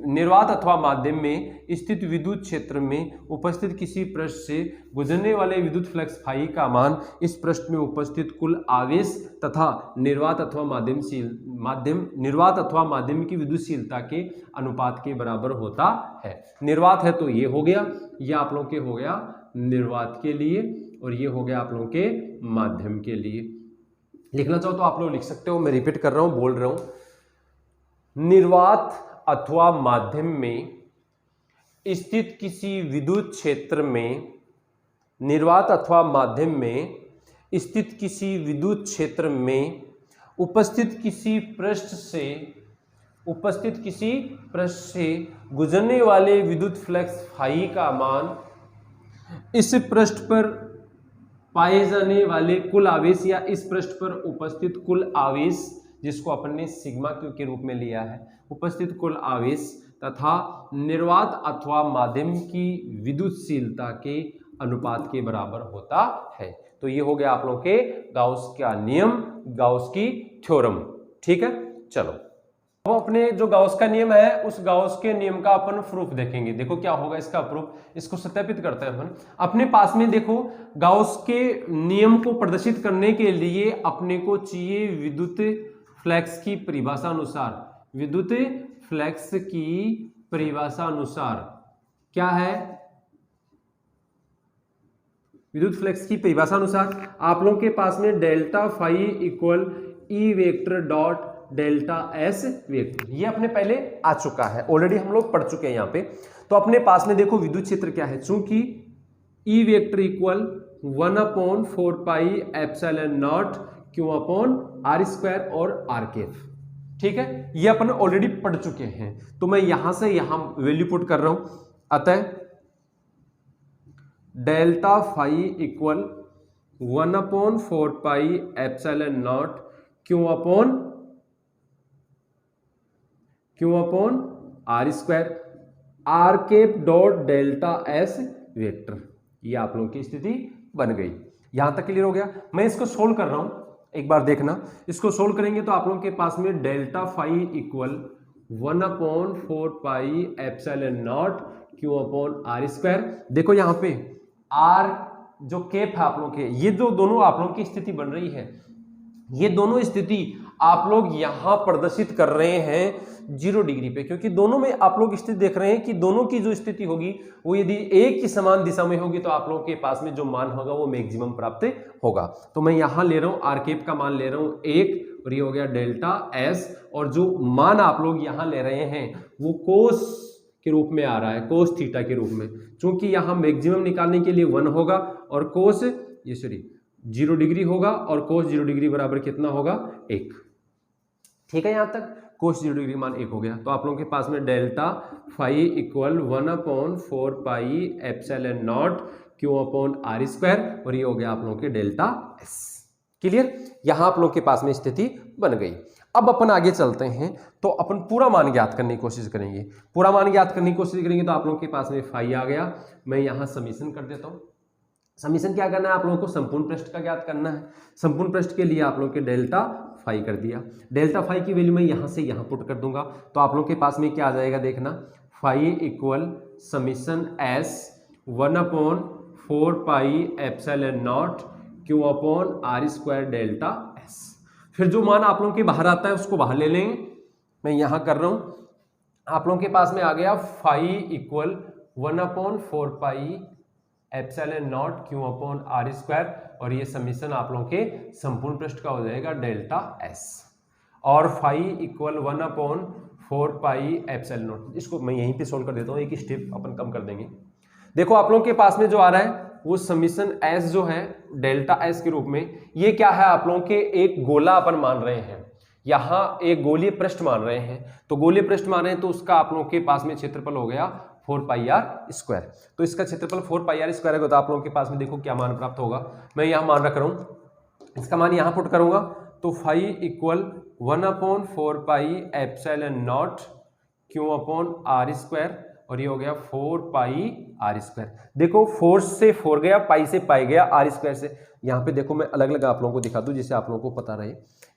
निर्वात अथवा माध्यम में स्थित विद्युत क्षेत्र में उपस्थित किसी पृष्ठ से गुजरने वाले विद्युत फ्लक्स फाई का मान इस पृष्ठ में उपस्थित कुल आवेश तथा निर्वात अथवा माध्यम की विद्युतशीलता के अनुपात के बराबर होता है। निर्वात है तो ये हो गया, ये आप लोगों के हो गया निर्वात के लिए, और ये हो गया आप लोगों के माध्यम के लिए। लिखना चाहो तो आप लोग लिख सकते हो, मैं रिपीट कर रहा हूं, बोल रहा हूं। निर्वात अथवा माध्यम में स्थित किसी विद्युत क्षेत्र में, निर्वात अथवा माध्यम में स्थित किसी विद्युत क्षेत्र में उपस्थित किसी पृष्ठ से गुजरने वाले विद्युत फ्लक्स फाई का मान इस पृष्ठ पर पाए जाने वाले कुल आवेश, या इस पृष्ठ पर उपस्थित कुल आवेश, जिसको अपन ने सिग्मा के रूप में लिया है, उपस्थित कुल आवेश तथा निर्वात अथवा माध्यम की विद्युतशीलता के अनुपात के बराबर होता है। तो ये हो गया आप लोगों के गाउस का नियम, गाउस की थ्योरम। ठीक है, चलो अब अपने जो गाउस का नियम है उस गाउस के नियम का अपन प्रूफ देखेंगे। देखो क्या होगा इसका प्रूफ, इसको सत्यापित करते हैं अपन। अपने पास में देखो गाउस के नियम को प्रदर्शित करने के लिए अपने को चाहिए विद्युत फ्लक्स की परिभाषा अनुसार, विद्युत फ्लक्स की परिभाषा अनुसार क्या है, विद्युत फ्लक्स की परिभाषा अनुसार आप लोगों के पास में delta phi equal E vector dot delta S vector, ये अपने पहले आ चुका है, ऑलरेडी हम लोग पढ़ चुके हैं यहाँ पे। तो अपने पास में देखो विद्युत क्षेत्र क्या है, चूंकि E vector equal 1/4 pi epsilon naught q upon r square और आर केफ। ठीक है, ये अपन ऑलरेडी पढ़ चुके हैं, तो मैं यहां से यहां वैल्यू पुट कर रहा हूं। अतः delta phi equal 1/4 pi epsilon naught q upon r square r cap dot delta S vector, ये आप लोगों की स्थिति बन गई। यहां तक क्लियर हो गया। मैं इसको सोल्व कर रहा हूं, एक बार देखना। इसको सोल्व करेंगे तो आप लोगों के पास में delta phi equal 1/4 pi epsilon naught q upon r square. देखो यहां पे आर जो केप है आप लोगों के, ये जो दोनों आप लोगों की स्थिति बन रही है, ये दोनों स्थिति आप लोग यहां प्रदर्शित कर रहे हैं 0 डिग्री पे, क्योंकि दोनों में आप लोग स्थिति देख रहे हैं कि दोनों की जो स्थिति होगी वो यदि एक ही समान दिशा में होगी तो आप लोगों के पास में जो मान होगा वो मैक्सिमम प्राप्त होगा। तो मैं यहां ले रहा हूं आर केप का मान ले रहा हूं 1 और ये हो गया डेल्टा एस, और जो मान आप लोग यहां ले रहे हैं वो कोस के रूप में आ रहा है, कोस थीटा के रूप में, चूंकि यहां मैक्सिमम निकालने के लिए 1 होगा और कोस 0 डिग्री होगा और कोस 0 डिग्री बराबर कितना होगा 1। ठीक है, यहां तक कोस 0 डिग्री मान 1 हो गया। तो आप लोगों के पास में delta phi equal 1/4 pi epsilon naught q upon r square, और ये हो गया आप लोगों के डेल्टा एस। क्लियर, यहां आप लोगों के पास में स्थिति बन गई। अब अपन आगे चलते हैं, तो अपन पूरा मान ज्ञात करने की कोशिश करेंगे। पूरा मान ज्ञात करने की कोशिश करेंगे तो आप लोगों के पास में फाई आ गया। मैं यहां समीशन कर देता हूं। समीशन क्या करना है, आप लोगों को संपूर्ण पृष्ठ का ज्ञात करना है। संपूर्ण पृष्ठ के लिए आप लोगों के डेल्टा फाई कर दिया। डेल्टा फाई की वैल्यू मैं यहां से यहां पुट कर दूंगा, तो आप लोगों के पास में क्या आ जाएगा, देखना, phi equal summation S 1/4 pi epsilon naught q upon r square delta S. फिर जो मान आप लोगों के बाहर आता है उसको बाहर ले लेंगे। मैं यहां कर रहा हूं, आप लोगों के पास में आ गया phi equal 1/4 pi epsilon naught q upon r square, और ये समीशन आप लोगों के संपूर्ण पृष्ठ का हो जाएगा डेल्टा एस, और phi equal 1/4 pi epsilon naught. इसको मैं यहीं पे सोल्व कर देता हूँ, एक स्टेप अपन कम कर देंगे। देखो आप लोगों के पास में जो आ रहा है वो समीशन एस जो है डेल्टा एस के रूप में, ये क्या है, आप लोगों के एक गोला अपन मान रहे हैं, यहाँ एक गोलीय पृष्ठ मान रहे हैं। तो गोलीय पृष्ठ मान रहे हैं तो उसका आप लोगों के पास में क्षेत्रफल हो गया 4 पाई आर स्क्वायर। तो इसका क्षेत्रफल 4 पाई आर स्क्वायर है, तो आप लोगों के पास में देखो क्या मान प्राप्त होगा। मैं यहाँ मान रख रहा हूँ, इसका मान यहाँ पुट करूंगा, तो phi equal 1/4 pi epsilon naught q upon r square, और ये हो गया 4 पाई आर स्क्वायर। देखो 4 से 4 गया, पाई से पाई गया, आर स्क्वायर से। यहाँ पे देखो मैं अलग अलग आप लोगों को दिखा दूं जिससे आप लोगों को पता रहे।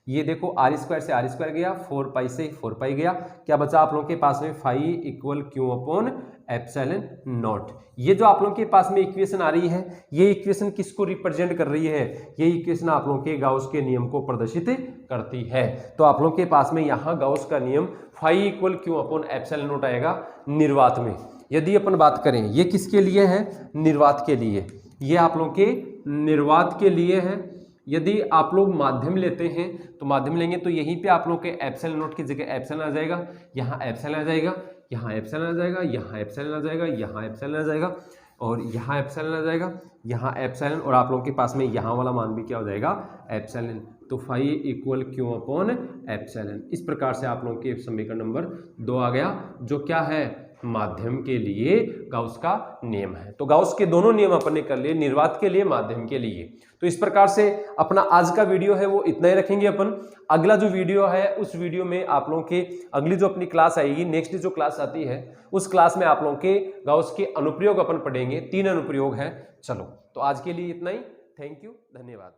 ये देखो आर स्क्वायर से आर स्क्वायर गया, 4 पाई से 4 पाई गया, क्या बचा आप लोगों के पास में phi equal q upon epsilon naught. ये जो आप लोगों के पास में इक्वेशन आ रही है, ये इक्वेशन किसको रिप्रेजेंट कर रही है, ये इक्वेशन आप लोगों के गाउस के नियम को प्रदर्शित करती है। तो आप लोगों के पास में यहाँ गाउस का नियम phi equal q upon epsilon naught आएगा निर्वात में। यदि अपन बात करें, ये किसके लिए है, निर्वात के लिए, ये आप लोगों के निर्वात के लिए है। यदि आप लोग माध्यम लेते हैं तो माध्यम लेंगे तो यहीं पे आप लोग के एप्सिलॉन नॉट की जगह एप्सिलॉन आ जाएगा, यहाँ एप्सिलॉन आ जाएगा, यहाँ एप्सिलॉन आ जाएगा, यहाँ एप्सिलॉन आ जाएगा, यहाँ एप्सिलॉन आ जाएगा, और यहाँ एप्सिलॉन आ जाएगा, यहाँ एप्सिलॉन, और आप लोगों के पास में यहाँ वाला मान भी क्या हो जाएगा, एप्सिलॉन। तो phi equal q upon epsilon. इस प्रकार से आप लोगों के समीकरण नंबर 2 आ गया, जो क्या है, माध्यम के लिए गाउस का नियम है। तो गाउस के दोनों नियम अपन ने कर लिए, निर्वात के लिए, माध्यम के लिए। तो इस प्रकार से अपना आज का वीडियो है वो इतना ही रखेंगे अपन। अगला जो वीडियो है उस वीडियो में आप लोगों के अगली जो अपनी क्लास आएगी, नेक्स्ट जो क्लास आती है उस क्लास में आप लोगों के गाउस के अनुप्रयोग अपन पढ़ेंगे। 3 अनुप्रयोग हैं। चलो तो आज के लिए इतना ही। थैंक यू, धन्यवाद।